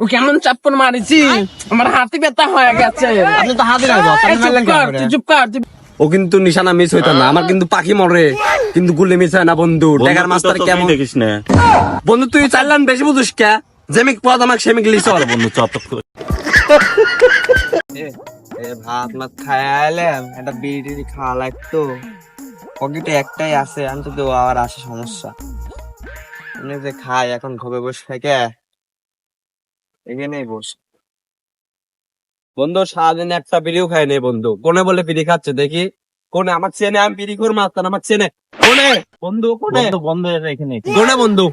ও কেমন চাপ্পন মারিছি, আমার হাতে ব্যথা হয়ে গেছে। আপনি তো হাতে নাই বস, আপনি মারলেন কেন করে? তুই চুপ কর, তুই ও কিন্তু নিশানা মিস হইতো না, আমার কিন্তু পাখি মরে কিন্তু গুলি মিস হয় না বন্ধু। টাকার মাস্টার কেমন দেখিস না বন্ধু, তুই চাইলান বেশি বুঝিস কে? যেমিক পদ আমাকে সেমিক লিস বন্ধু চপ ভাত মাত খাই আইলাম, একটা বিড়ি খাওয়া লাগতো, পকেটে একটাই আছে, আমি তো আবার আসে সমস্যা। এমনি যে খাই এখন ঘরে বসে থেকে এখানেই বস। বন্ধু সারাদিন একটা বিড়িও খাই নেই বন্ধু। কোনে বলে বিড়ি খাচ্ছে দেখি? কোনে আমাকে চেনে? আমি বিড়ি করে মাস্তান, আমাকে চেনে? কোনে বন্ধু? কোনে বন্ধ এখানে কোনে বন্ধু?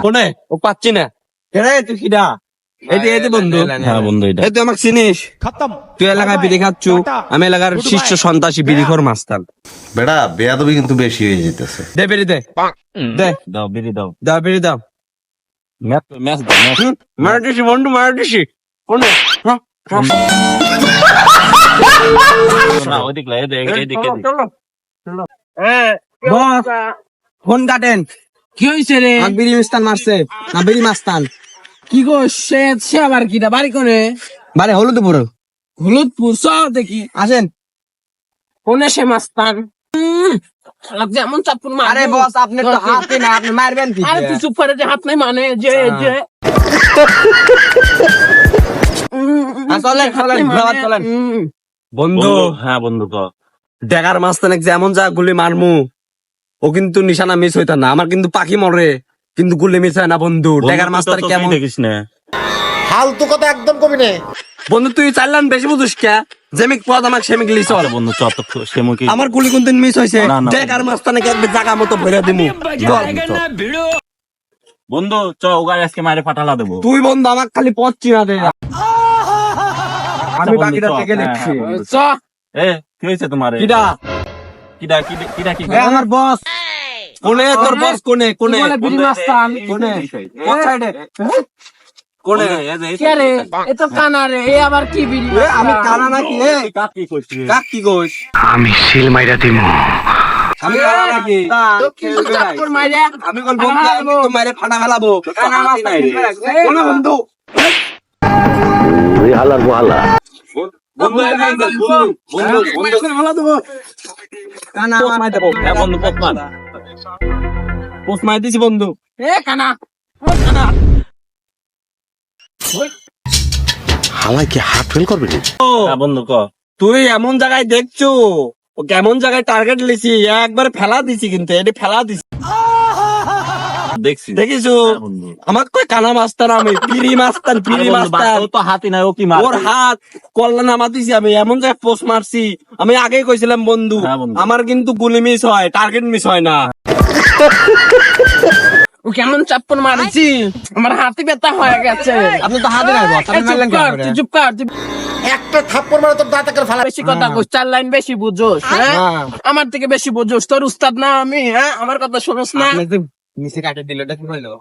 কোনে? ও পাচ্ছি না। রে তুই কিডা? এই বন্ধু। হ্যাঁ বন্ধু এটা এই তুই আমাকে চিনিস? তুই এলাকায় বিড়ি খাচ্ছু, আমি এলাকার শীর্ষ সন্ত্রাসী বিড়িখোর মাস্তান। বেটা বেয়াদবি কিন্তু বেশি হয়ে যেতেছে। দে বিড়ি দে, দে দাও বিড়ি দাও দাও বিড়ি দাও। ম্যাচ ম্যাচ দাও ম্যাচ মারতেছি বন্ধু, মারতেছি। কোনে? না ওইদিক লাই এদিকে বস ফোন কাটেন। কি হয়েছে রে? আর বিড়ি মিস্তান মারছে না বিড়ি মাস্তান? কি গো, সে আবার কিটা বাড়ি কোনে? বারে হলুদপুর হলুদপুর, চল দেখি আসেন। কোনে সে মাস্তান। যেমন চাপ্পন মার। আরে বস আপনি তো হাতে না, আপনি মারবেন কি? আরে তুই চুপ করে, যে হাত নাই মানে যে যে চলেন চলেন ঘোরাবার চলেন। বন্ধু হ্যাঁ বন্ধু ক ডেকার মাস্তান যেমন যা গুলি মারমু, ও কিন্তু নিশানা মিস হইতো না, আমার কিন্তু পাখি মরে কিন্তু গুলি মিস হয় না বন্ধু। ডেকার মাস্টার কেমন? দেখিস না ফালতু কথা একদম কবি নে। বন্ধু তুই চাইলান বেশি বুঝিস কে? যেমিক পদ আমাকে সেমিক লিস আরে বন্ধু চপ সেমুকি আমার গুলি কোনদিন মিস হয়েছে? না, না। ডেকার মাস্তানে একবার জায়গা মতো ভরে দিমু। বন্ধু চ ওগাই আজকে মারে ফাটালা দেবো তুই বন্ধু আমাকে খালি পথ চিনা দে, আমি বন্ধু, বাকিটা চ, থেকে হ্যাঁ, দেখছি। হ্যাঁ, বন্ধু। চ। এ কি হয়েছে তোমার কিডা? কিডা কি আমার বস কোনে তোর বস? কোনে কোনে বলে বিড়ি মাস্তান। কোনে কোন সাইডে? কোনে? কে রে? এ তো কানা রে, এ আবার কি বিড়ি? আমি কানা নাকি? কাক কি করছিস কাক কি কইস? আমি সিল মাইরা দিমু। আমি কানা নাকি? চাপ্পন মাইরে আমি কোন বন্ধু? আমি তো মারে ফাটা ফেলাবো। কানা মাছ নাই রে। কোনে বন্ধু? তুই হালার বহালা। বন্ধু ফেলা দেবো। কানা পোস্ট মাই দেবো। হ্যাঁ বন্ধু পকমান পোস্ট মাই দিছি বন্ধু। এ কানা, ও কানা। হালাই কি হাত ফেল করবে নি? হ্যাঁ বন্ধু ক তুই এমন জায়গায় দেখছো, ও কেমন জায়গায় টার্গেট লিছি, একবার ফেলা দিছি কিন্তু এটি ফেলা দিছি। দেখছি দেখিছো? হ্যাঁ বন্ধু আমার কই কানা মাস্টার, আমি পিরি মাস্টার, আরে পিরি বন্ধু, মাস্টার। ও তো হাতি নাই ও কি মার ওর হাত কল্লা নামা দিছি, আমি এমন জায়গায় পোস্ট মারছি, আমি আগেই কইছিলাম বন্ধু হ্যাঁ বন্ধু। আমার কিন্তু গুলি মিস হয়, টার্গেট মিস হয় না। ও কেমন চাপ্পন মারিছি, আমার হাতে ব্যথা হয়ে গেছে। আপনি তো হাতে নাই বস, আপনি এই চুপ মারলেন কেন কর, করে? তুই চুপ কর, তুই একটা থাপ্পড় মারে তোর দাঁতে করে ফালা। বেশি কথা কইস, 4 লাইন বেশি বুঝোস। হ্যাঁ, হ্যাঁ। আমার থেকে বেশি বুঝোস, তোর উস্তাদ না আমি? হ্যাঁ, আমার কথা শুনোস না? আপনি তো নিচে কাটে দিল, এটা কি হইলো?